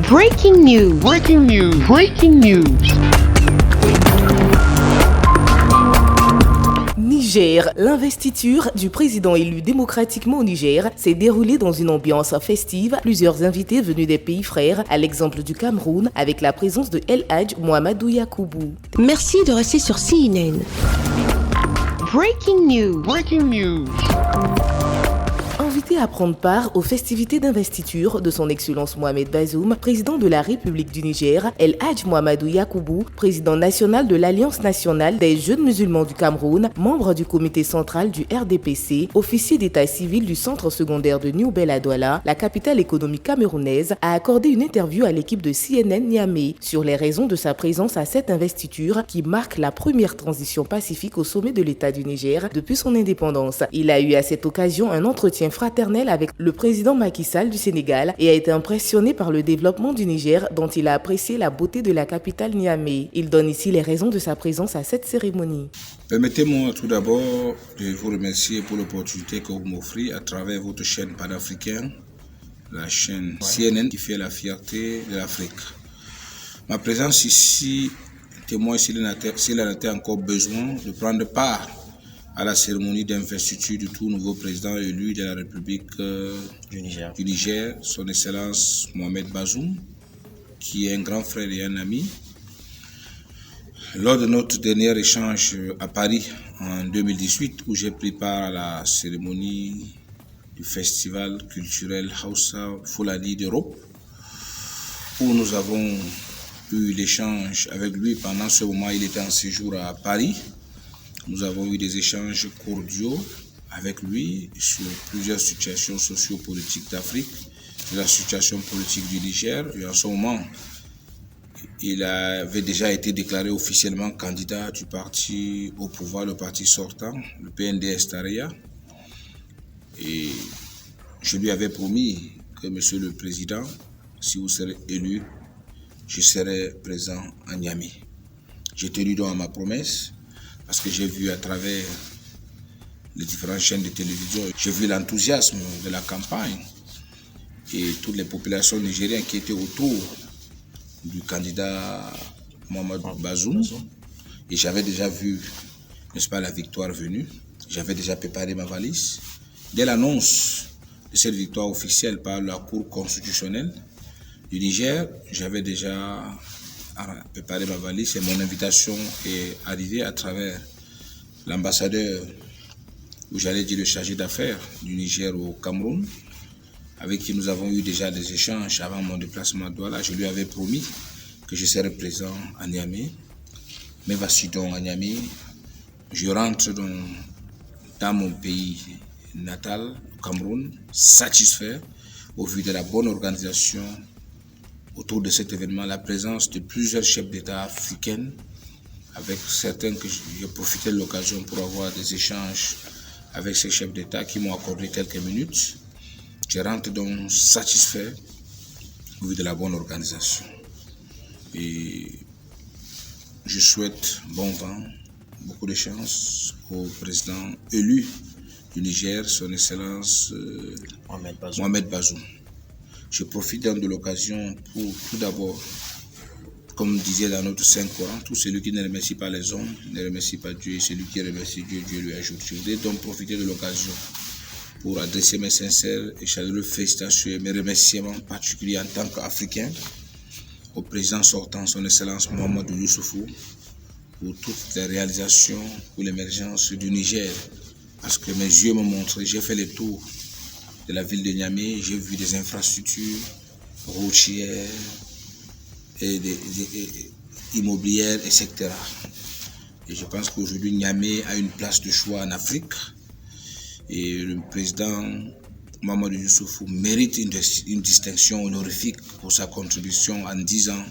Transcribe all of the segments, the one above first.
Breaking news. Breaking news. Breaking news. Niger, l'investiture du président élu démocratiquement au Niger s'est déroulée dans une ambiance festive. Plusieurs invités venus des pays frères, à l'exemple du Cameroun, avec la présence de El Hadj Mohamedou Yacoubou. Merci de rester sur CNN. Breaking news. Breaking news. Invité à prendre part aux festivités d'investiture de son Excellence Mohamed Bazoum, président de la République du Niger, El Hadj Mohamedou Yacoubou, président national de l'Alliance nationale des jeunes musulmans du Cameroun, membre du comité central du RDPC, officier d'état civil du centre secondaire de New Belladouala, la capitale économique camerounaise, a accordé une interview à l'équipe de CNN Niamey sur les raisons de sa présence à cette investiture qui marque la première transition pacifique au sommet de l'État du Niger depuis son indépendance. Il a eu à cette occasion un entretien fraternel avec le président Macky Sall du Sénégal et a été impressionné par le développement du Niger dont il a apprécié la beauté de la capitale Niamey. Il donne ici les raisons de sa présence à cette cérémonie. Permettez-moi tout d'abord de vous remercier pour l'opportunité que vous m'offrez à travers votre chaîne panafricaine, la chaîne CNN qui fait la fierté de l'Afrique. Ma présence ici témoigne s'il en était encore besoin de prendre part à la cérémonie d'investiture du tout nouveau président élu de la République du Niger, son Excellence Mohamed Bazoum, qui est un grand frère et un ami. Lors de notre dernier échange à Paris en 2018, où j'ai pris part à la cérémonie du festival culturel Hausa Fulani d'Europe, où nous avons eu l'échange avec lui pendant ce moment, il était en séjour à Paris. Nous avons eu des échanges cordiaux avec lui sur plusieurs situations sociopolitiques d'Afrique, sur la situation politique du Niger. Et en ce moment, il avait déjà été déclaré officiellement candidat du parti au pouvoir, le parti sortant, le PNDS-Taraya. Et je lui avais promis que, Monsieur le Président, si vous serez élu, je serai présent à Niamey. J'ai tenu donc à ma promesse. Parce que j'ai vu à travers les différentes chaînes de télévision, j'ai vu l'enthousiasme de la campagne et toutes les populations nigériennes qui étaient autour du candidat Mohamed Bazoum. Et j'avais déjà vu, n'est-ce pas, la victoire venue. J'avais déjà préparé ma valise. Dès l'annonce de cette victoire officielle par la Cour constitutionnelle du Niger, j'avais déjà préparer ma valise et mon invitation est arrivée à travers l'ambassadeur, ou j'allais dire le chargé d'affaires du Niger au Cameroun, avec qui nous avons eu déjà des échanges avant mon déplacement à Douala. Je lui avais promis que je serais présent à Niamey. Mais voici donc à Niamey, je rentre dans mon pays natal, au Cameroun, satisfait au vu de la bonne organisation autour de cet événement, la présence de plusieurs chefs d'État africains, avec certains que j'ai profité de l'occasion pour avoir des échanges avec ces chefs d'État qui m'ont accordé quelques minutes. Je rentre donc satisfait au vu de la bonne organisation. Et je souhaite bon vent, beaucoup de chance au président élu du Niger, son Excellence Mohamed Bazoum. Je profite de l'occasion pour tout d'abord, comme disait dans notre Saint-Coran, tout celui qui ne remercie pas les hommes ne remercie pas Dieu, et celui qui remercie Dieu, Dieu lui ajoute. Je voudrais donc profiter de l'occasion pour adresser mes sincères et chaleureuses félicitations et mes remerciements particuliers en tant qu'Africain au président sortant, son Excellence Mahamadou Youssoufou, pour toutes les réalisations, pour l'émergence du Niger. Parce que mes yeux m'ont montré, j'ai fait le tour de la ville de Niamey, j'ai vu des infrastructures routières et immobilières, etc. Et je pense qu'aujourd'hui, Niamey a une place de choix en Afrique. Et le président Mahamadou Youssoufou mérite une distinction honorifique pour sa contribution en 10 ans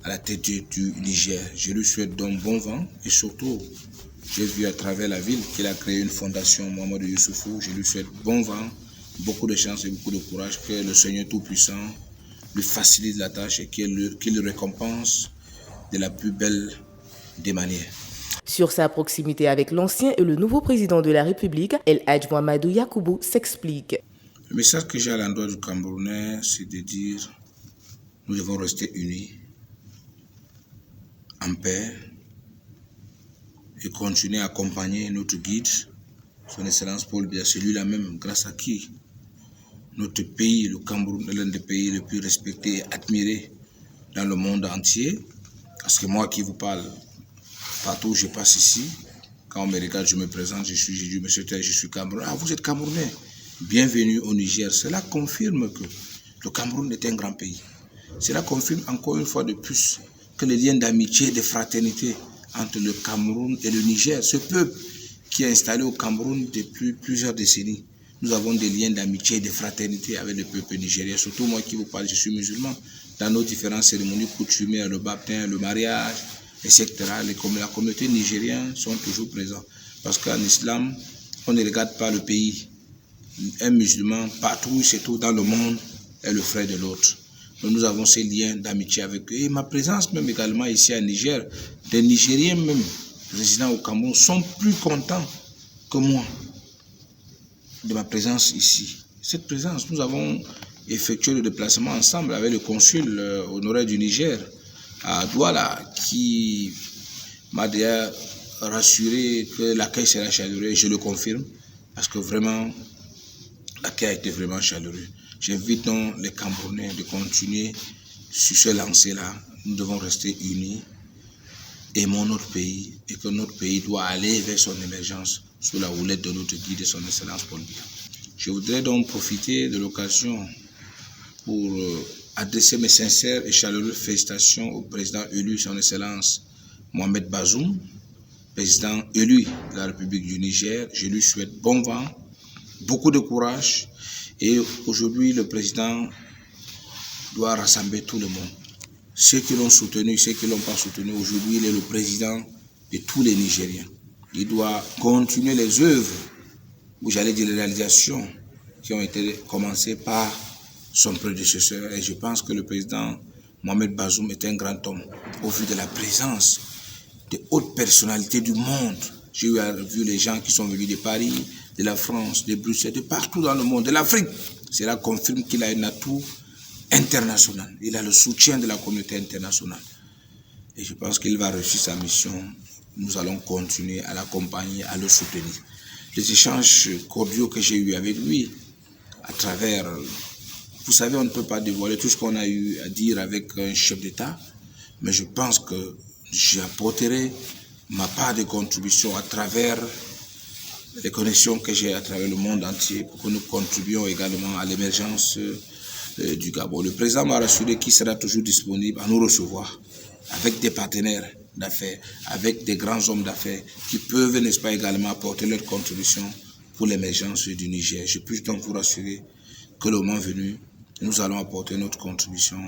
à la tête du Niger. Je lui souhaite donc bon vent et surtout, j'ai vu à travers la ville qu'il a créé une fondation Mahamadou Youssoufou. Je lui souhaite bon vent, beaucoup de chance et beaucoup de courage, que le Seigneur Tout-Puissant lui facilite la tâche et qu'il le récompense de la plus belle des manières. Sur sa proximité avec l'ancien et le nouveau président de la République, El Hadj Mohamedou Yacoubou s'explique. Le message que j'ai à l'endroit du Camerounais, c'est de dire nous devons rester unis, en paix, et continuer à accompagner notre guide, son Excellence Paul Biya, celui-là même, grâce à qui notre pays, le Cameroun, est l'un des pays les plus respectés et admirés dans le monde entier. Parce que moi qui vous parle, partout où je passe ici, quand on me regarde, je me présente, je dis, monsieur Tel, je suis Camerounais. Ah, vous êtes Camerounais. Bienvenue au Niger. Cela confirme que le Cameroun est un grand pays. Cela confirme encore une fois de plus que les liens d'amitié et de fraternité entre le Cameroun et le Niger, ce peuple qui est installé au Cameroun depuis plusieurs décennies, nous avons des liens d'amitié et de fraternité avec le peuple nigérien. Surtout moi qui vous parle, je suis musulman. Dans nos différentes cérémonies coutumières, le baptême, le mariage, etc., la communauté nigérienne sont toujours présents. Parce qu'en islam, on ne regarde pas le pays. Un musulman, partout où c'est tout dans le monde, est le frère de l'autre. Donc nous avons ces liens d'amitié avec eux. Et ma présence même également ici à Niger, des Nigériens même résidant au Cameroun sont plus contents que moi de ma présence ici. Cette présence, nous avons effectué le déplacement ensemble avec le consul honoraire du Niger à Douala, qui m'a déjà rassuré que l'accueil sera chaleureux, et je le confirme, parce que vraiment, l'accueil a été vraiment chaleureux. J'invite donc les Camerounais de continuer sur ce lancer-là. Nous devons rester unis, aimons notre pays, et que notre pays doit aller vers son émergence sous la houlette de notre guide et son Excellence Paul Biya. Je voudrais donc profiter de l'occasion pour adresser mes sincères et chaleureuses félicitations au président élu, son Excellence Mohamed Bazoum, président élu de la République du Niger. Je lui souhaite bon vent, beaucoup de courage. Et aujourd'hui, le président doit rassembler tout le monde. Ceux qui l'ont soutenu, ceux qui ne l'ont pas soutenu, aujourd'hui, il est le président de tous les Nigériens. Il doit continuer les œuvres, ou j'allais dire les réalisations, qui ont été commencées par son prédécesseur. Et je pense que le président Mohamed Bazoum est un grand homme, au vu de la présence de hautes personnalités du monde. J'ai vu les gens qui sont venus de Paris, de la France, de Bruxelles, de partout dans le monde, de l'Afrique. Cela confirme qu'il a un atout international. Il a le soutien de la communauté internationale. Et je pense qu'il va réussir sa mission. Nous allons continuer à l'accompagner, à le soutenir. Les échanges cordiaux que j'ai eus avec lui, à travers... Vous savez, on ne peut pas dévoiler tout ce qu'on a eu à dire avec un chef d'État, mais je pense que j'apporterai ma part de contribution à travers les connexions que j'ai à travers le monde entier pour que nous contribuions également à l'émergence du Gabon. Le président m'a rassuré qu'il sera toujours disponible à nous recevoir avec des partenaires d'affaires, avec des grands hommes d'affaires qui peuvent, n'est-ce pas, également apporter leur contribution pour l'émergence du Niger. Je puis donc vous rassurer que le moment venu, nous allons apporter notre contribution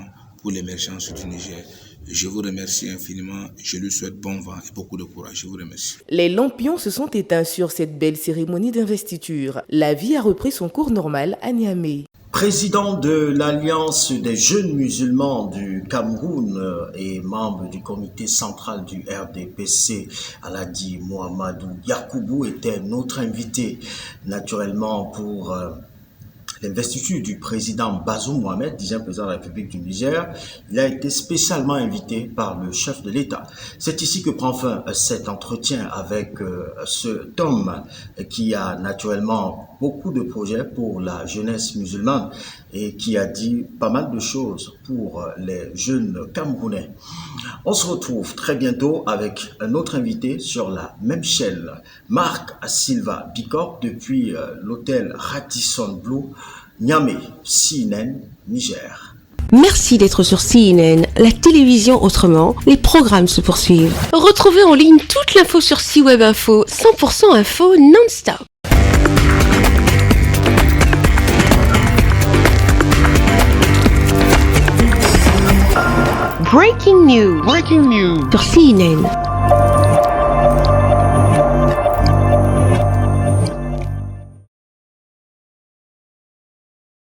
pour l'émergence du Niger. Je vous remercie infiniment. Je lui souhaite bon vent et beaucoup de courage. Je vous remercie. Les lampions se sont éteints sur cette belle cérémonie d'investiture. La vie a repris son cours normal à Niamey. Président de l'Alliance des jeunes musulmans du Cameroun et membre du comité central du RDPC, Alhaji Mohamedou Yakoubou, était notre invité. Naturellement, pour l'investiture du président Bazoum Mohamed, 10e président de la République du Niger, il a été spécialement invité par le chef de l'État. C'est ici que prend fin cet entretien avec cet homme qui a naturellement beaucoup de projets pour la jeunesse musulmane et qui a dit pas mal de choses pour les jeunes Camerounais. On se retrouve très bientôt avec un autre invité sur la même chaîne, Marc Silva Bicop, depuis l'hôtel Radisson Blu, Niamey, CNN, Niger. Merci d'être sur CNN, la télévision autrement. Les programmes se poursuivent. Retrouvez en ligne toute l'info sur C-Web Info, 100% info non-stop. Breaking news. Breaking news. Sur CNN.